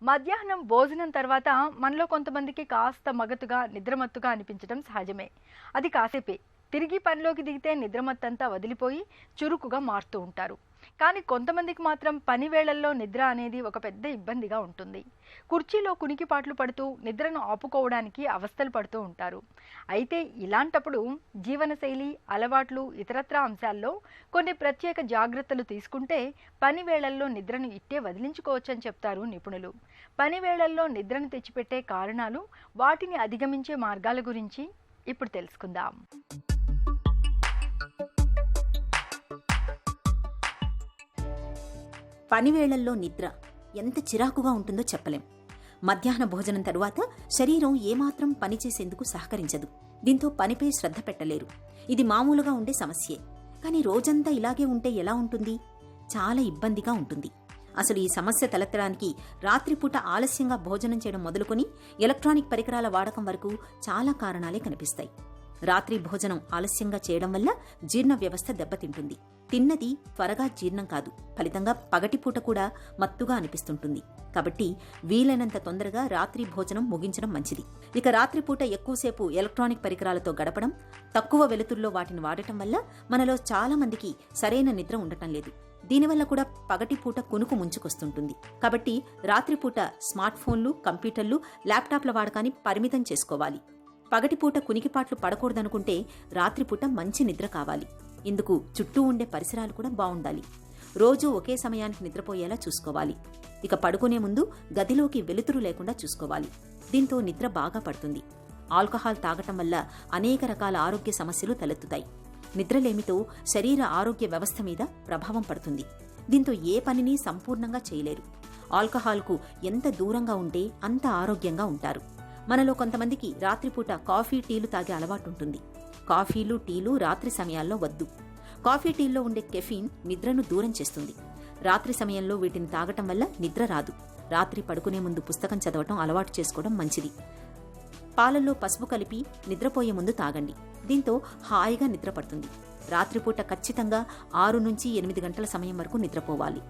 మధ్యాహ్నం భోజనం తర్వాత మనలో కొంతమందికి కాస్త మగతుగా నిద్రమత్తుగా అనిపించడం సహజమే. అది కాసేపే. తిరిగి పనిలోకి దిగితే నిద్రమత్తంతా వదిలిపోయి చురుకుగా మారుతూ ఉంటారు. కానీ కొంతమందికి మాత్రం పని వేళల్లో నిద్ర అనేది ఒక పెద్ద ఇబ్బందిగా ఉంటుంది. కుర్చీలో కునికిపాట్లు పడుతూ నిద్రను ఆపుకోవడానికి అవస్థలు పడుతూ ఉంటారు. అయితే ఇలాంటప్పుడు జీవనశైలి, అలవాట్లు, ఇతరత్రా అంశాల్లో కొన్ని ప్రత్యేక జాగ్రత్తలు తీసుకుంటే పని వేళల్లో నిద్రను ఇట్టే వదిలించుకోవచ్చని చెప్తారు నిపుణులు. పని వేళల్లో నిద్రను తెచ్చిపెట్టే కారణాలు, వాటిని అధిగమించే మార్గాల గురించి ఇప్పుడు తెలుసుకుందాం. పనివేళల్లో నిద్ర ఎంత చిరాకుగా ఉంటుందో చెప్పలేం. మధ్యాహ్న భోజనం తరువాత శరీరం ఏమాత్రం పనిచేసేందుకు సహకరించదు. దీంతో పనిపై శ్రద్ధ పెట్టలేరు. ఇది మామూలుగా ఉండే సమస్యే. కానీ రోజంతా ఇలాగే ఉంటే ఎలా ఉంటుంది? చాలా ఇబ్బందిగా ఉంటుంది. అసలు ఈ సమస్య తలెత్తడానికి రాత్రిపూట ఆలస్యంగా భోజనం చేయడం మొదలుకొని ఎలక్ట్రానిక్ పరికరాల వాడకం వరకు చాలా కారణాలే కనిపిస్తాయి. రాత్రి భోజనం ఆలస్యంగా చేయడం వల్ల జీర్ణ వ్యవస్థ దెబ్బతింటుంది. తిన్నది త్వరగా జీర్ణం కాదు. ఫలితంగా పగటిపూట కూడా మత్తుగా అనిపిస్తుంటుంది. కాబట్టి వీలైనంత తొందరగా రాత్రి భోజనం ముగించడం మంచిది. ఇక రాత్రిపూట ఎక్కువసేపు ఎలక్ట్రానిక్ పరికరాలతో గడపడం, తక్కువ వెలుతురులో వాటిని వాడటం వల్ల మనలో చాలా మందికి సరైన నిద్ర ఉండటం లేదు. దీనివల్ల కూడా పగటిపూట కునుకు ముంచుకొస్తుంటుంది. కాబట్టి రాత్రిపూట స్మార్ట్ ఫోన్లు, కంప్యూటర్లు, ల్యాప్టాప్ల వాడకాన్ని పరిమితం చేసుకోవాలి. పగటిపూట కునికిపాట్లు పడకూడదనుకుంటే రాత్రిపూట మంచి నిద్ర కావాలి. ఇందుకు చుట్టూ ఉండే పరిసరాలు కూడా బావుండాలి. రోజూ ఒకే సమయానికి నిద్రపోయేలా చూసుకోవాలి. ఇక పడుకునే ముందు గదిలోకి వెలుతురు లేకుండా చూసుకోవాలి. దీంతో నిద్ర బాగా పడుతుంది. ఆల్కహాల్ తాగటం వల్ల అనేక రకాల ఆరోగ్య సమస్యలు తలెత్తుతాయి. నిద్రలేమితో శరీర ఆరోగ్య వ్యవస్థ మీద ప్రభావం పడుతుంది. దీంతో ఏ పనిని సంపూర్ణంగా చేయలేరు. ఆల్కహాల్కు ఎంత దూరంగా ఉంటే అంత ఆరోగ్యంగా ఉంటారు. మనలో కొంతమందికి రాత్రిపూట కాఫీ, టీలు తాగే అలవాటుంటుంది. కాఫీలు, టీలు రాత్రి సమయాల్లో వద్దు. కాఫీ, టీల్లో ఉండే కెఫీన్ నిద్రను దూరం చేస్తుంది. రాత్రి సమయంలో వీటిని తాగటం వల్ల నిద్ర రాదు. రాత్రి పడుకునే ముందు పుస్తకం చదవటం అలవాటు చేసుకోవడం మంచిది. పాలల్లో పసుపు కలిపి నిద్రపోయే ముందు తాగండి. దీంతో హాయిగా నిద్ర పడుతుంది. రాత్రిపూట ఖచ్చితంగా 6 నుంచి 8 గంటల సమయం వరకు నిద్రపోవాలి.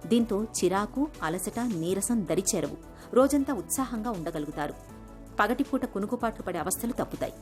దీంతో చిరాకు, అలసట, నీరసం దరిచేరవు. రోజంతా ఉత్సాహంగా ఉండగలుగుతారు. పగటిపూట కునుకుపాట్లు పడే అవస్థలు తప్పుతాయి.